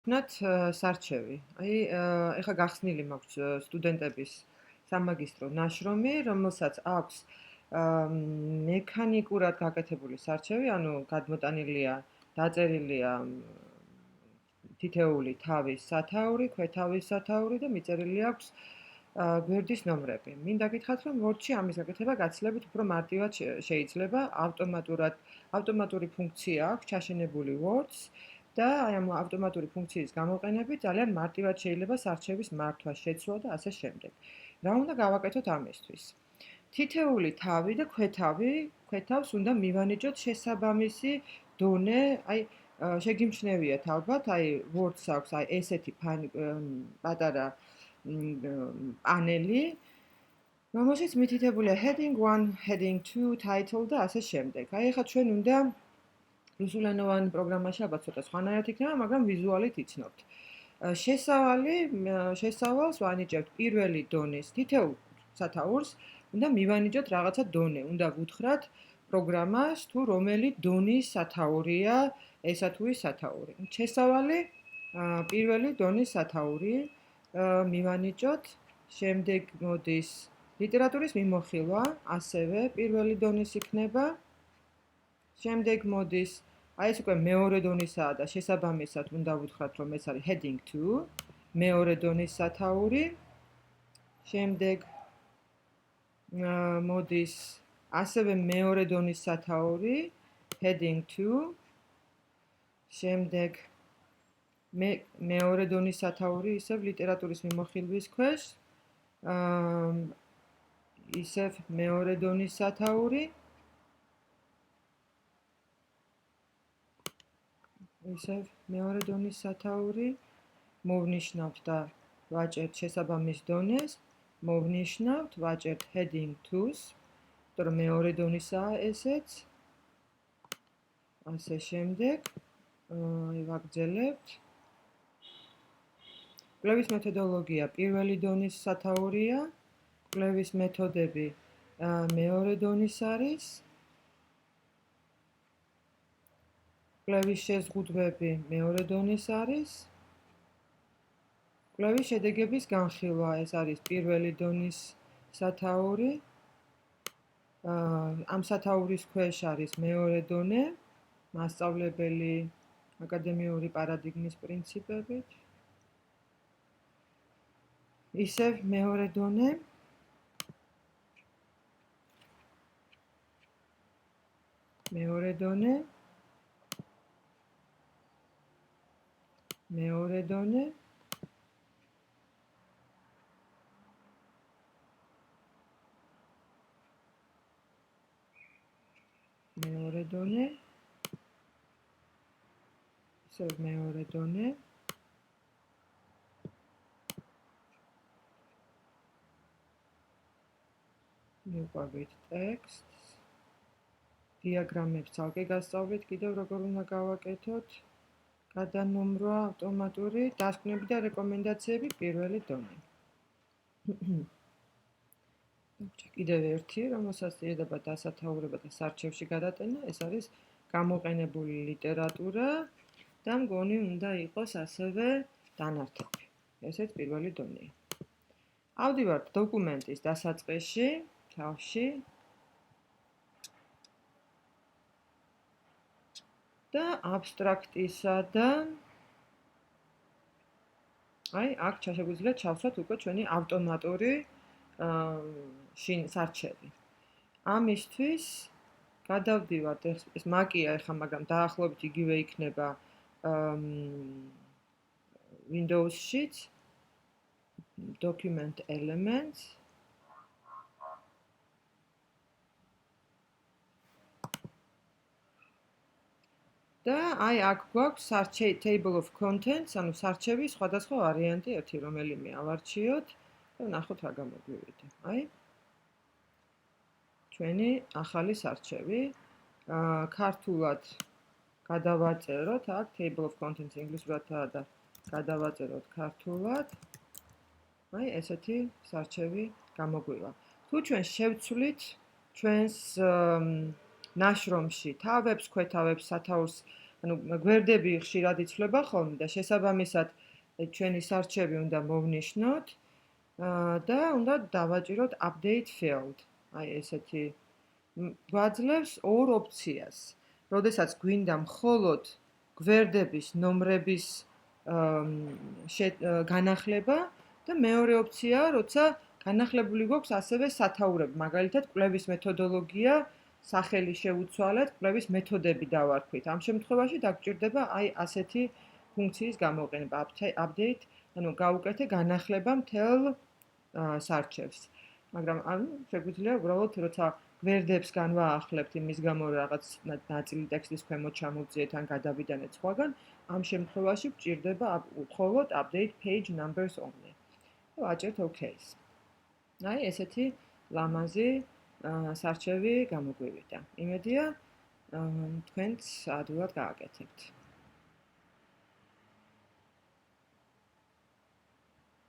ვქნათ სარჩევი. ეხლა გახსნილი მაქვს სტუდენტების სამაგისტრო ნაშრომი, რომელსაც აქვს მექანიკურად გაკეთებული სარჩევი, ანუ გადმოტანილია, დაწერილია თითეული თავის სათაური, ქვეთავის სათაური და მიწერილი აქვს გვერდის ნომრები. მინდა გითხრათ, რომ Word-ში ამის გაკეთება გაცილებით უფრო მარტივად შეიძლება, ავტომატური ფუნქცია აქვს ჩაშენებული Word-ს და ამ ავტომატური ფუნქციის გამოყენებით ძალიან მარტივად შეიძლება სარჩევის მართვა, შეცვლა და ასე შემდეგ. რა უნდა გავაკეთოთ ამისთვის? თითეული თავი და ქვეთავს უნდა მივანიჭოთ შესაბამისი დონე, შეგიმჩნევიათ ალბათ, Word-ს აქვს ესეთი პატარა პანელი, რომელშიც მითითებულია heading 1, heading 2, title და ასე შემდეგ. ეხლა ჩვენ უნდა რუსულენოვან პროგრამაში ალბათ ცოტა სხვანაირად იქნება, მაგრამ ვიზუალით იცნობთ. შესავალს ვანიჭებთ პირველი დონის თითოეულ სათაურს, უნდა მივანიჭოთ რაღაცა დონე, უნდა ვუთხრათ პროგრამას თუ რომელი დონის სათაურია ესა თუ ის სათაური. შესავალი პირველი დონის სათაური მივანიჭოთ, შემდეგ მოდის ლიტერატურის მიმოხილვა, ასევე პირველი დონის იქნება. შემდეგ მოდის, ეს უკვე მეორე დონისაა და შესაბამისად უნდა ვუთხრათ, რომ ეს არის heading 2, მეორე დონის სათაური. შემდეგ მოდის ასევე მეორე დონის სათაური, heading 2. შემდეგ მეორე დონის სათაური ისევ ლიტერატურის მიმოხილვის ქვეშ. ისევ მეორე დონის სათაური. ისევ მეორე დონის სათაური. მოვნიშნავთ და ვაჭერთ შესაბამის დონეს. მოვნიშნავთ, ვაჭერთ heading 2-ს, იმიტომ რომ მეორე დონისაა ესეც. ასე შემდეგ, ვაგრძელებთ. კვლევის მეთოდოლოგია პირველი დონის სათაურია, კვლევის მეთოდები მეორე დონის არის. კვლევის შეზღუდვები მეორე დონის არის. კვლევის შედეგების განხილვა, ეს არის პირველი დონის სათაური. ამ სათაურის ქვეშ არის მეორე დონე, მასწავლებელი აკადემიური პარადიგმის პრინციპებით. ისევ მეორე დონე. მეორე დონე. მეორე დონე. მეორე დონე. ისევ მეორე დონე. მივყვებით ტექსტს. დიაგრამებს ცალკე გასწავლით, კიდევ როგორ უნდა გავაკეთოთ. გადანომრვა ავტომატური, დასკვნები და რეკომენდაციები პირველი დონე. კიდევ ერთი, რომელსაც შეიძლება დასათაურება და სარჩევში გადატანა, ეს არის გამოყენებული ლიტერატურა და მგონი უნდა იყოს ასევე დანართები. ესეც პირველი დონეა. ავდივართ დოკუმენტის დასაწყისში, თავში. და აბსტრაქტისა და აქ შეგვიძლია ჩავსვათ უკვე ჩვენი ავტომატური სარჩევი. ამისთვის გადავდივართ, ეს მაკია ეხლა, მაგრამ დაახლოებით იგივე იქნება Windows-შიც. Document Elements. და აქ გვაქვს Table of Contents, ანუ სარჩევის სხვადასხვა ვარიანტი, ერთი რომელიმე ავარჩიოთ და ნახოთ რა გამოგვივიდა. ჩვენი ახალი სარჩევი. ქართულად გადავაწეროთ, აქ Table of Contents ინგლისურადაა და გადავაწეროთ ქართულად. ესეთი სარჩევი გამოგვივა. თუ ჩვენ შევცვლით ჩვენს ნაშრომში თავებს, ქვეთავებს, სათაურს ანუ გვერდები ხშირად იცვლება ხოლმე და შესაბამისად ჩვენი სარჩევი უნდა მოვნიშნოთ და უნდა დავაჭიროთ update field. აი ესეთი გვაძლევს ორ ოპციას. როდესაც გვინდა მხოლოდ გვერდების ნომრების განახლება და მეორე opția, როცა განახლებული გვაქვს ასევე სათაურები, მაგალითად კვლევის მეთოდოლოგია, სახელი შევუცვალეთ, კვლევის მეთოდები დავარქვით. ამ შემთხვევაში დაგჭირდება აი ასეთი ფუნქციის გამოყენება, update, ანუ გავუკეთე განახლება მთელ სარჩევს. მაგრამ შეგვიძლია უბრალოდ როცა გვერდებს განვაახლებთ იმის გამო რომ რაღაც ნაწილი ტექსტის ქვემოთ ჩამოვწიეთ ან გადავიდანეთ სხვაგან, ამ შემთხვევაში გვჭირდება მხოლოდ update page numbers only. ვაჭერთ OK-ს. აი ესეთი ლამაზი სარჩევი გამოგვივიდა. იმედია თქვენც ადვილად გააკეთებთ.